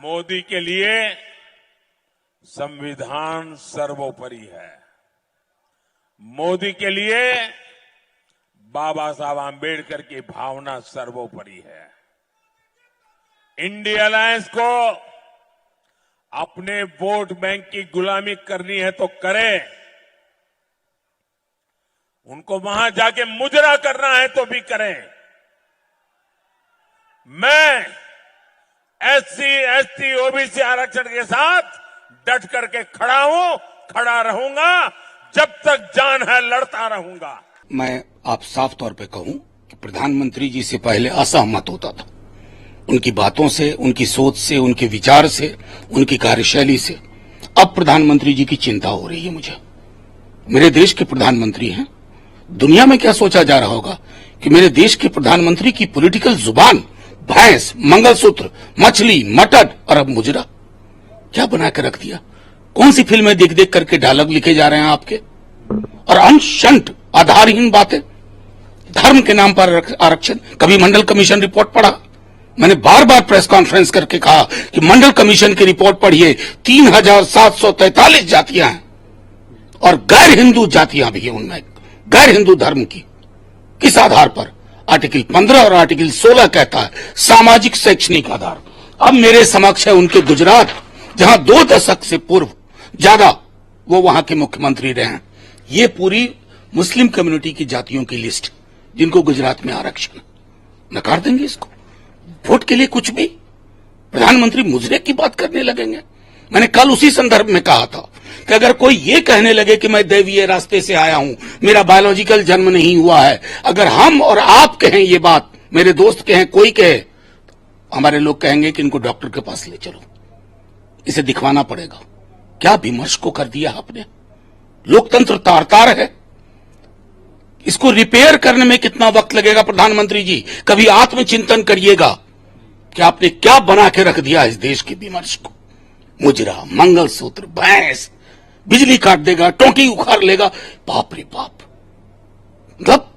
मोदी के लिए संविधान सर्वोपरि है। मोदी के लिए बाबा साहब आंबेडकर की भावना सर्वोपरि है। इंडिया अलायंस को अपने वोट बैंक की गुलामी करनी है तो करे, उनको वहां जाके मुजरा करना है तो भी करें। मैं एससी, एसटी, ओबीसी आरक्षण के साथ डट करके खड़ा हूं, खड़ा रहूंगा, जब तक जान है लड़ता रहूंगा। मैं आप साफ तौर पे कहूं कि प्रधानमंत्री जी से पहले असहमत होता था, उनकी बातों से, उनकी सोच से, उनके विचार से, उनकी कार्यशैली से। अब प्रधानमंत्री जी की चिंता हो रही है मुझे। मेरे देश के प्रधानमंत्री हैं, दुनिया में क्या सोचा जा रहा होगा कि मेरे देश के प्रधानमंत्री की पॉलिटिकल जुबान भैंस, मंगलसूत्र, मछली, मटन और अब मुजरा क्या बना के रख दिया। कौन सी फिल्में देख देख करके डायलॉग लिखे जा रहे हैं आपके, और अंशंट आधारहीन बातें। धर्म के नाम पर आरक्षण। कभी मंडल कमीशन रिपोर्ट पढ़ा? मैंने बार बार प्रेस कॉन्फ्रेंस करके कहा कि मंडल कमीशन की रिपोर्ट पढ़िए। 3743 जातियां हैं और गैर हिंदू जातियां भी हैं उनमें, गैर हिंदू धर्म की। किस आधार पर? आर्टिकल 15 और आर्टिकल 16 कहता है सामाजिक शैक्षणिक आधार। अब मेरे समक्ष है उनके गुजरात, जहां 2 दशक से पूर्व ज्यादा वो वहां के मुख्यमंत्री रहे हैं। ये पूरी मुस्लिम कम्युनिटी की जातियों की लिस्ट जिनको गुजरात में आरक्षण। नकार देंगे इसको? वोट के लिए कुछ भी प्रधानमंत्री मुजरे की बात करने लगेंगे। मैंने कल उसी संदर्भ में कहा था कि अगर कोई ये कहने लगे कि मैं दैवीय रास्ते से आया हूं, मेरा बायोलॉजिकल जन्म नहीं हुआ है, अगर हम और आप कहें ये बात, मेरे दोस्त कहें, कोई कहे, हमारे लोग कहेंगे कि इनको डॉक्टर के पास ले चलो, इसे दिखवाना पड़ेगा। क्या विमर्श को कर दिया आपने? लोकतंत्र तार तार है, इसको रिपेयर करने में कितना वक्त लगेगा? प्रधानमंत्री जी कभी आत्मचिंतन करिएगा कि आपने क्या बना के रख दिया इस देश के विमर्श को। मुजरा, मंगलसूत्र, भैंस, बिजली काट देगा, टोंटी उखाड़ लेगा। बाप रे बाप। मतलब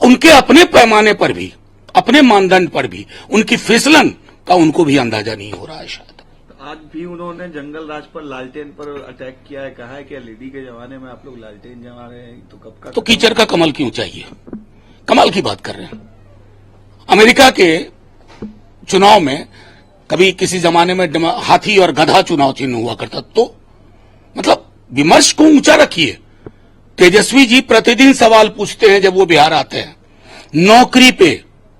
उनके अपने पैमाने पर भी, अपने मानदंड पर भी उनकी फिसलन का उनको भी अंदाजा नहीं हो रहा है शायद। आज भी उन्होंने जंगल राज पर लालटेन पर अटैक किया है, कहा है कि एलईडी के जमाने में आप लोग लालटेन जमा रहे हैं, तो कब का? तो कीचड़ का कमल क्यों चाहिए? कमाल की बात कर रहे हैं। अमेरिका के चुनाव में कभी किसी जमाने में हाथी और गधा चुनाव चिन्ह हुआ करता, तो मतलब विमर्श को ऊंचा रखिए। तेजस्वी जी प्रतिदिन सवाल पूछते हैं जब वो बिहार आते हैं। नौकरी पे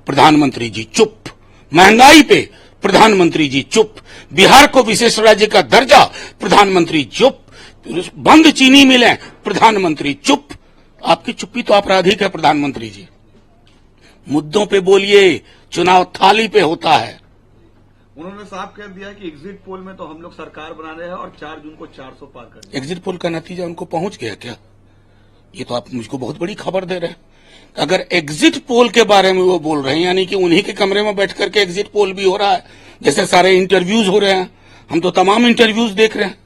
प्रधानमंत्री जी चुप, महंगाई पे प्रधानमंत्री जी चुप, बिहार को विशेष राज्य का दर्जा प्रधानमंत्री चुप, बंद चीनी मिलें प्रधानमंत्री चुप। आपकी चुप्पी तो आपराधिक है प्रधानमंत्री जी। मुद्दों पे बोलिए, चुनाव थाली पे होता है। उन्होंने साफ कह दिया कि एग्जिट पोल में तो हम लोग सरकार बना रहे हैं और 4 जून को 400 पार कर दिया। एग्जिट पोल का नतीजा उनको पहुंच गया क्या? ये तो आप मुझको बहुत बड़ी खबर दे रहे हैं। अगर एग्जिट पोल के बारे में वो बोल रहे हैं, यानी कि उन्हीं के कमरे में बैठ करके एग्जिट पोल भी हो रहा है, जैसे सारे इंटरव्यूज हो रहे हैं। हम तो तमाम इंटरव्यूज देख रहे हैं,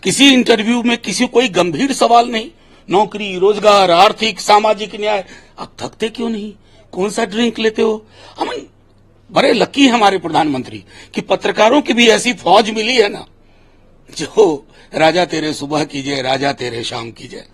किसी इंटरव्यू में किसी कोई गंभीर सवाल नहीं। नौकरी, रोजगार, आर्थिक, सामाजिक न्याय। आप थकते क्यों नहीं? कौन सा ड्रिंक लेते हो? हम बड़े लकी हमारे प्रधानमंत्री कि पत्रकारों की भी ऐसी फौज मिली है ना, जो राजा तेरे सुबह कीजिए, राजा तेरे शाम कीजिए।